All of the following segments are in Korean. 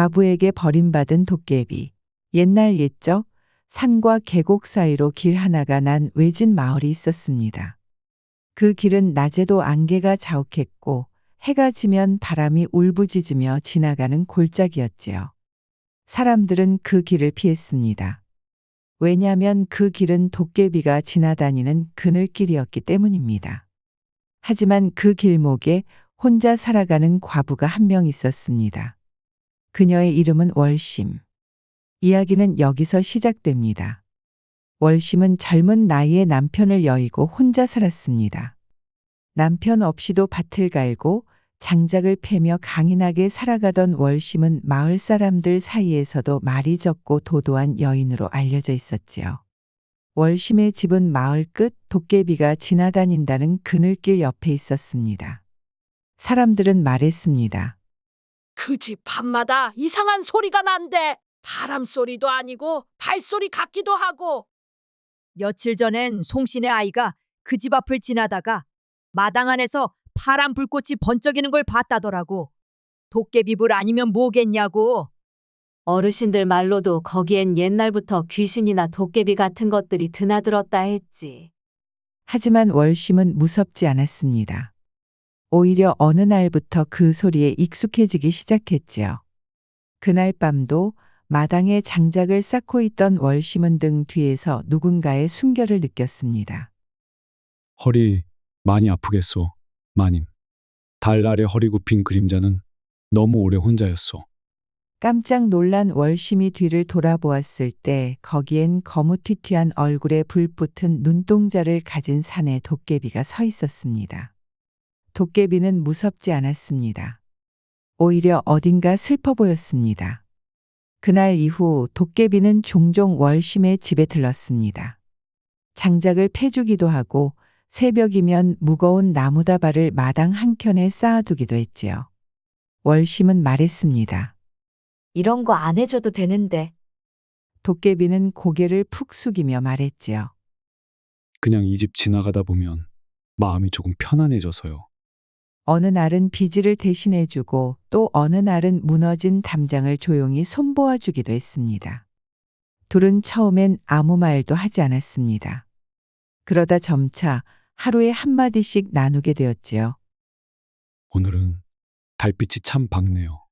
과부에게 버림받은 도깨비. 옛날 옛적 산과 계곡 사이로 길 하나가 난 외진 마을이 있었습니다. 그 길은 낮에도 안개가 자욱했고 해가 지면 바람이 울부짖으며 지나가는 골짜기였지요. 사람들은 그 길을 피했습니다. 왜냐하면 그 길은 도깨비가 지나다니는 그늘길이었기 때문입니다. 하지만 그 길목에 혼자 살아가는 과부가 한 명 있었습니다. 그녀의 이름은 월심. 이야기는 여기서 시작됩니다. 월심은 젊은 나이에 남편을 여의고 혼자 살았습니다. 남편 없이도 밭을 갈고 장작을 패며 강인하게 살아가던 월심은 마을 사람들 사이에서도 말이 적고 도도한 여인으로 알려져 있었지요. 월심의 집은 마을 끝 도깨비가 지나다닌다는 그늘길 옆에 있었습니다. 사람들은 말했습니다. 그 집 밤마다 이상한 소리가 난대. 바람 소리도 아니고 발소리 같기도 하고. 며칠 전엔 송신의 아이가 그 집 앞을 지나다가 마당 안에서 파란 불꽃이 번쩍이는 걸 봤다더라고. 도깨비불 아니면 뭐겠냐고. 어르신들 말로도 거기엔 옛날부터 귀신이나 도깨비 같은 것들이 드나들었다 했지. 하지만 월심은 무섭지 않았습니다. 오히려 어느 날부터 그 소리에 익숙해지기 시작했지요. 그날 밤도 마당에 장작을 쌓고 있던 월심은 등 뒤에서 누군가의 숨결을 느꼈습니다. 허리 많이 아프겠소, 마님. 달 아래 허리 굽힌 그림자는 너무 오래 혼자였소. 깜짝 놀란 월심이 뒤를 돌아보았을 때 거기엔 거무튀튀한 얼굴에 불붙은 눈동자를 가진 사내 도깨비가 서 있었습니다. 도깨비는 무섭지 않았습니다. 오히려 어딘가 슬퍼 보였습니다. 그날 이후 도깨비는 종종 월심의 집에 들렀습니다. 장작을 패주기도 하고 새벽이면 무거운 나무다발을 마당 한켠에 쌓아두기도 했지요. 월심은 말했습니다. 이런 거 안 해줘도 되는데. 도깨비는 고개를 푹 숙이며 말했지요. 그냥 이 집 지나가다 보면 마음이 조금 편안해져서요. 어느 날은 비지를 대신해주고 또 어느 날은 무너진 담장을 조용히 손보아주기도 했습니다. 둘은 처음엔 아무 말도 하지 않았습니다. 그러다 점차 하루에 한마디씩 나누게 되었지요. 오늘은 달빛이 참 밝네요.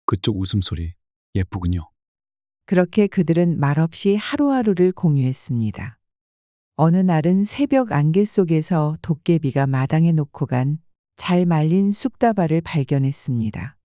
그쪽 웃음소리 예쁘군요. 그렇게 그들은 말없이 하루하루를 공유했습니다. 어느 날은 새벽 안개 속에서 도깨비가 마당에 놓고 간 잘 말린 쑥다발을 발견했습니다.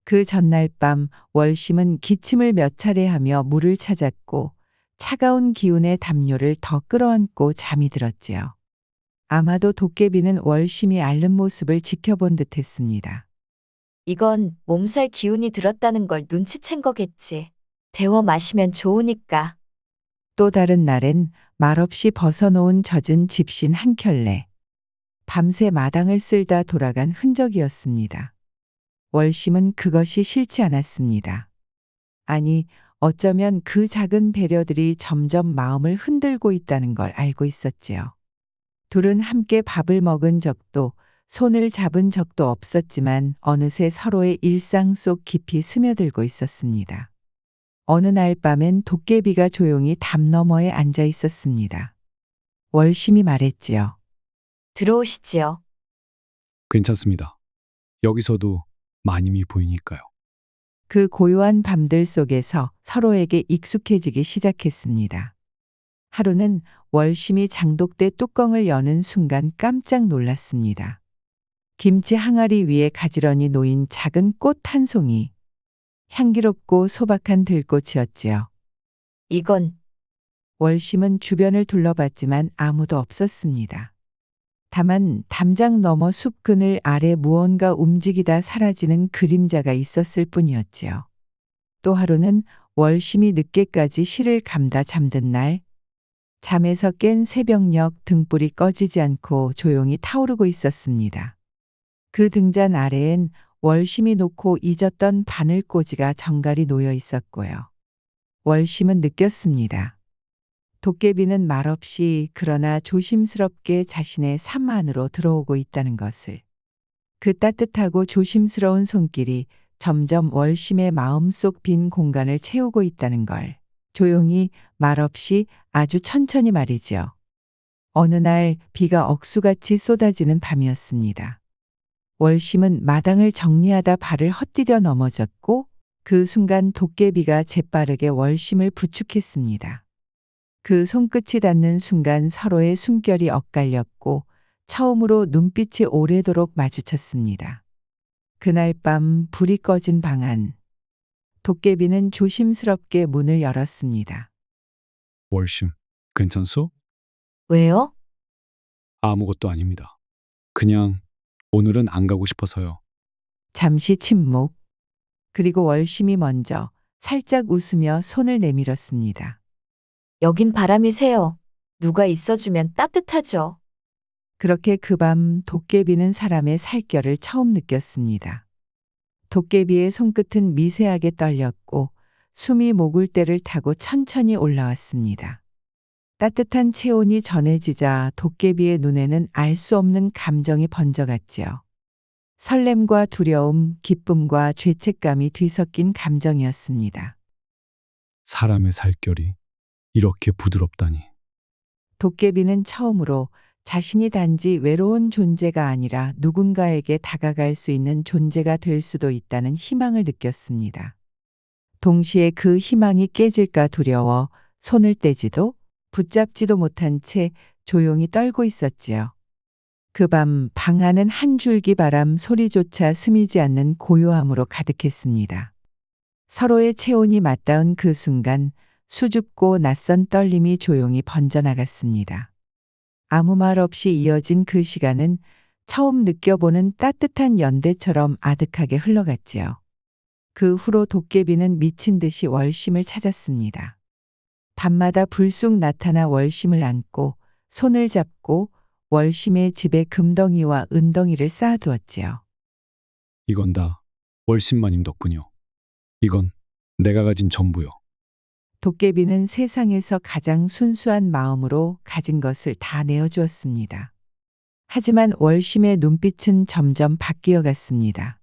그 전날 밤 월심은 기침을 몇 차례 하며 물을 찾았고 차가운 기운의 담요를 더 끌어안고 잠이 들었지요. 아마도 도깨비는 월심이 앓는 모습을 지켜본 듯했습니다. 이건 몸살 기운이 들었다는 걸 눈치챈 거겠지. 데워 마시면 좋으니까. 또 다른 날엔 말없이 벗어놓은 젖은 집신 한 켤레. 밤새 마당을 쓸다 돌아간 흔적이었습니다. 월심은 그것이 싫지 않았습니다. 아니, 어쩌면 그 작은 배려들이 점점 마음을 흔들고 있다는 걸 알고 있었지요. 둘은 함께 밥을 먹은 적도 손을 잡은 적도 없었지만 어느새 서로의 일상 속 깊이 스며들고 있었습니다. 어느 날 밤엔 도깨비가 조용히 담 너머에 앉아 있었습니다. 월심이 말했지요. 들어오시지요. 괜찮습니다. 여기서도 마님이 보이니까요. 그 고요한 밤들 속에서 서로에게 익숙해지기 시작했습니다. 하루는 월심이 장독대 뚜껑을 여는 순간 깜짝 놀랐습니다. 김치 항아리 위에 가지런히 놓인 작은 꽃 한 송이. 향기롭고 소박한 들꽃이었지요. 이건 월심은 주변을 둘러봤지만 아무도 없었습니다. 다만 담장 너머 숲 그늘 아래 무언가 움직이다 사라지는 그림자가 있었을 뿐이었지요. 또 하루는 월심이 늦게까지 실을 감다 잠든 날, 잠에서 깬 새벽녘 등불이 꺼지지 않고 조용히 타오르고 있었습니다. 그 등잔 아래엔 월심이 놓고 잊었던 바늘꽂이가 정갈이 놓여 있었고요. 월심은 느꼈습니다. 도깨비는 말없이 그러나 조심스럽게 자신의 삶 안으로 들어오고 있다는 것을. 그 따뜻하고 조심스러운 손길이 점점 월심의 마음속 빈 공간을 채우고 있다는 걸 조용히 말없이 아주 천천히 말이지요. 어느 날 비가 억수같이 쏟아지는 밤이었습니다. 월심은 마당을 정리하다 발을 헛디뎌 넘어졌고 그 순간 도깨비가 재빠르게 월심을 부축했습니다. 그 손끝이 닿는 순간 서로의 숨결이 엇갈렸고 처음으로 눈빛이 오래도록 마주쳤습니다. 그날 밤 불이 꺼진 방 안. 도깨비는 조심스럽게 문을 열었습니다. 월심, 괜찮소? 왜요? 아무것도 아닙니다. 그냥 오늘은 안 가고 싶어서요. 잠시 침묵. 그리고 월심이 먼저 살짝 웃으며 손을 내밀었습니다. 여긴 바람이 세요. 누가 있어주면 따뜻하죠. 그렇게 그 밤 도깨비는 사람의 살결을 처음 느꼈습니다. 도깨비의 손끝은 미세하게 떨렸고 숨이 목을 때를 타고 천천히 올라왔습니다. 따뜻한 체온이 전해지자 도깨비의 눈에는 알 수 없는 감정이 번져갔지요. 설렘과 두려움, 기쁨과 죄책감이 뒤섞인 감정이었습니다. 사람의 살결이 이렇게 부드럽다니. 도깨비는 처음으로 자신이 단지 외로운 존재가 아니라 누군가에게 다가갈 수 있는 존재가 될 수도 있다는 희망을 느꼈습니다. 동시에 그 희망이 깨질까 두려워 손을 떼지도 붙잡지도 못한 채 조용히 떨고 있었지요. 그 밤 방 안은 한 줄기 바람 소리조차 스미지 않는 고요함으로 가득했습니다. 서로의 체온이 맞닿은 그 순간 수줍고 낯선 떨림이 조용히 번져나갔습니다. 아무 말 없이 이어진 그 시간은 처음 느껴보는 따뜻한 연대처럼 아득하게 흘러갔지요. 그 후로 도깨비는 미친 듯이 월심을 찾았습니다. 밤마다 불쑥 나타나 월심을 안고 손을 잡고 월심의 집에 금덩이와 은덩이를 쌓아두었지요. 이건 다 월심마님 덕분이요. 이건 내가 가진 전부요. 도깨비는 세상에서 가장 순수한 마음으로 가진 것을 다 내어주었습니다. 하지만 월심의 눈빛은 점점 바뀌어 갔습니다.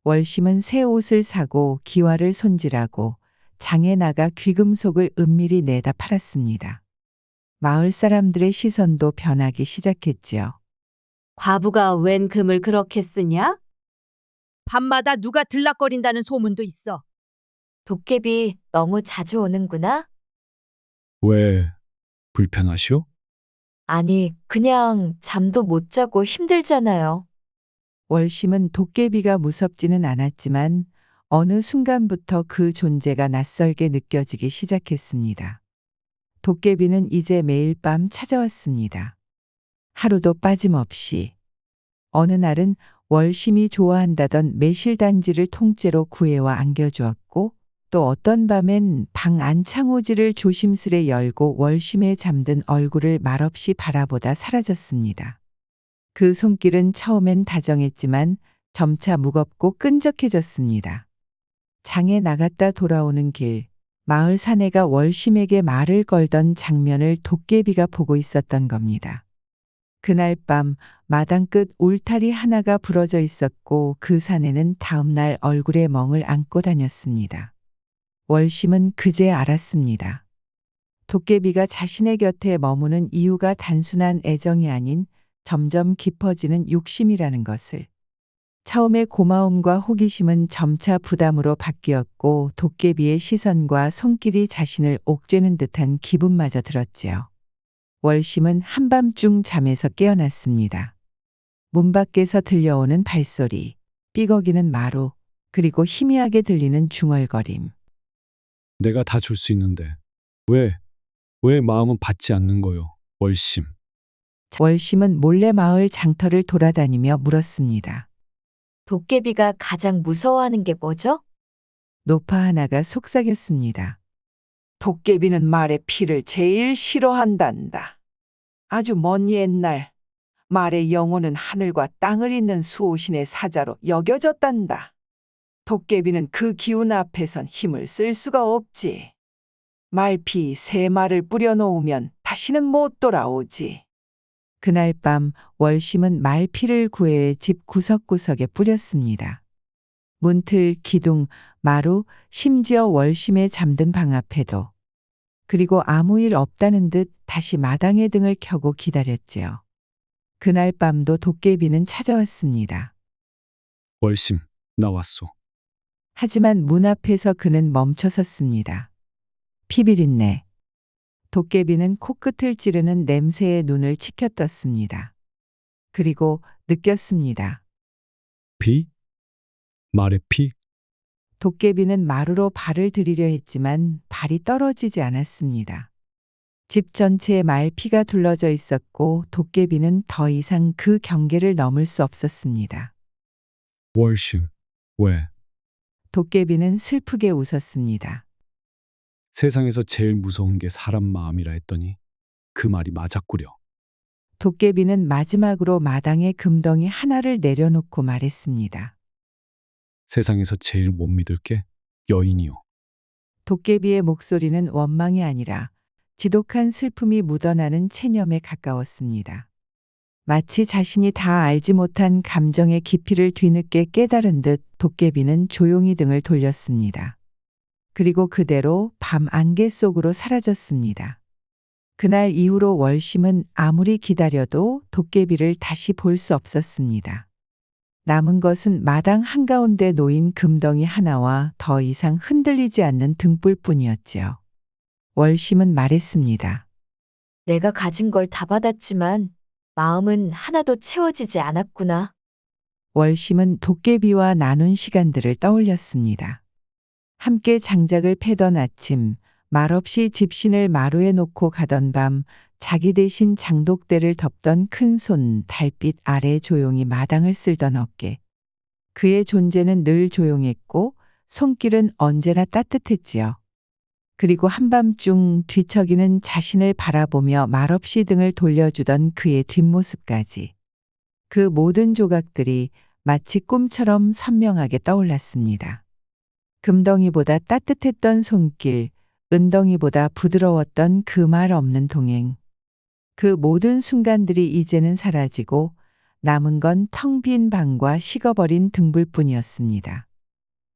월심은 새 옷을 사고 기와를 손질하고 장에 나가 귀금속을 은밀히 내다 팔았습니다. 마을 사람들의 시선도 변하기 시작했지요. 과부가 웬 금을 그렇게 쓰냐? 밤마다 누가 들락거린다는 소문도 있어. 도깨비 너무 자주 오는구나? 왜 불편하시오? 아니, 그냥 잠도 못 자고 힘들잖아요. 월심은 도깨비가 무섭지는 않았지만 어느 순간부터 그 존재가 낯설게 느껴지기 시작했습니다. 도깨비는 이제 매일 밤 찾아왔습니다. 하루도 빠짐없이. 어느 날은 월심이 좋아한다던 매실단지를 통째로 구해와 안겨주었고 또 어떤 밤엔 방 안 창호지를 조심스레 열고 월심의 잠든 얼굴을 말없이 바라보다 사라졌습니다. 그 손길은 처음엔 다정했지만 점차 무겁고 끈적해졌습니다. 장에 나갔다 돌아오는 길, 마을 사내가 월심에게 말을 걸던 장면을 도깨비가 보고 있었던 겁니다. 그날 밤 마당 끝 울타리 하나가 부러져 있었고 그 사내는 다음 날 얼굴에 멍을 안고 다녔습니다. 월심은 그제 알았습니다. 도깨비가 자신의 곁에 머무는 이유가 단순한 애정이 아닌 점점 깊어지는 욕심이라는 것을. 처음에 고마움과 호기심은 점차 부담으로 바뀌었고 도깨비의 시선과 손길이 자신을 옥죄는 듯한 기분마저 들었지요. 월심은 한밤중 잠에서 깨어났습니다. 문 밖에서 들려오는 발소리, 삐걱이는 마루, 그리고 희미하게 들리는 중얼거림. 내가 다 줄 수 있는데 왜 마음은 받지 않는 거요? 월심. 월심은 몰래 마을 장터를 돌아다니며 물었습니다. 도깨비가 가장 무서워하는 게 뭐죠? 노파 하나가 속삭였습니다. 도깨비는 말의 피를 제일 싫어한단다. 아주 먼 옛날 말의 영혼은 하늘과 땅을 잇는 수호신의 사자로 여겨졌단다. 도깨비는 그 기운 앞에선 힘을 쓸 수가 없지. 말피 3마를 뿌려놓으면 다시는 못 돌아오지. 그날 밤 월심은 말피를 구해 집 구석구석에 뿌렸습니다. 문틀, 기둥, 마루, 심지어 월심에 잠든 방 앞에도. 그리고 아무 일 없다는 듯 다시 마당에 등을 켜고 기다렸지요. 그날 밤도 도깨비는 찾아왔습니다. 월심, 나왔소. 하지만 문 앞에서 그는 멈춰 섰습니다. 피비린내. 도깨비는 코끝을 찌르는 냄새에 눈을 치켜떴습니다. 그리고 느꼈습니다. 피? 말에 피? 도깨비는 마루로 발을 들이려 했지만 발이 떨어지지 않았습니다. 집 전체에 말피가 둘러져 있었고 도깨비는 더 이상 그 경계를 넘을 수 없었습니다. 월심, 왜? 도깨비는 슬프게 웃었습니다. 세상에서 제일 무서운 게 사람 마음이라 했더니 그 말이 맞았구려. 도깨비는 마지막으로 마당에 금덩이 하나를 내려놓고 말했습니다. 세상에서 제일 못 믿을 게 여인이요. 도깨비의 목소리는 원망이 아니라 지독한 슬픔이 묻어나는 체념에 가까웠습니다. 마치 자신이 다 알지 못한 감정의 깊이를 뒤늦게 깨달은 듯 도깨비는 조용히 등을 돌렸습니다. 그리고 그대로 밤 안개 속으로 사라졌습니다. 그날 이후로 월심은 아무리 기다려도 도깨비를 다시 볼 수 없었습니다. 남은 것은 마당 한가운데 놓인 금덩이 하나와 더 이상 흔들리지 않는 등불뿐이었지요. 월심은 말했습니다. 내가 가진 걸 다 받았지만 마음은 하나도 채워지지 않았구나. 월심은 도깨비와 나눈 시간들을 떠올렸습니다. 함께 장작을 패던 아침, 말없이 집신을 마루에 놓고 가던 밤, 자기 대신 장독대를 덮던 큰손, 달빛 아래 조용히 마당을 쓸던 어깨. 그의 존재는 늘 조용했고 손길은 언제나 따뜻했지요. 그리고 한밤중 뒤척이는 자신을 바라보며 말없이 등을 돌려주던 그의 뒷모습까지. 그 모든 조각들이 마치 꿈처럼 선명하게 떠올랐습니다. 금덩이보다 따뜻했던 손길, 은덩이보다 부드러웠던 그 말 없는 동행. 그 모든 순간들이 이제는 사라지고 남은 건 텅 빈 방과 식어버린 등불뿐이었습니다.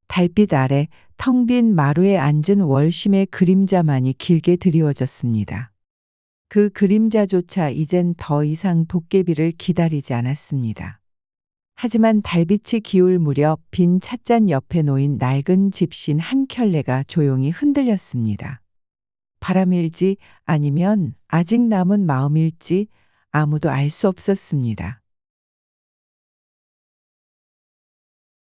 달빛 아래 텅 빈 마루에 앉은 월심의 그림자만이 길게 드리워졌습니다. 그 그림자조차 이젠 더 이상 도깨비를 기다리지 않았습니다. 하지만 달빛이 기울 무렵 빈 찻잔 옆에 놓인 낡은 집신 한 켤레가 조용히 흔들렸습니다. 바람일지 아니면 아직 남은 마음일지 아무도 알 수 없었습니다.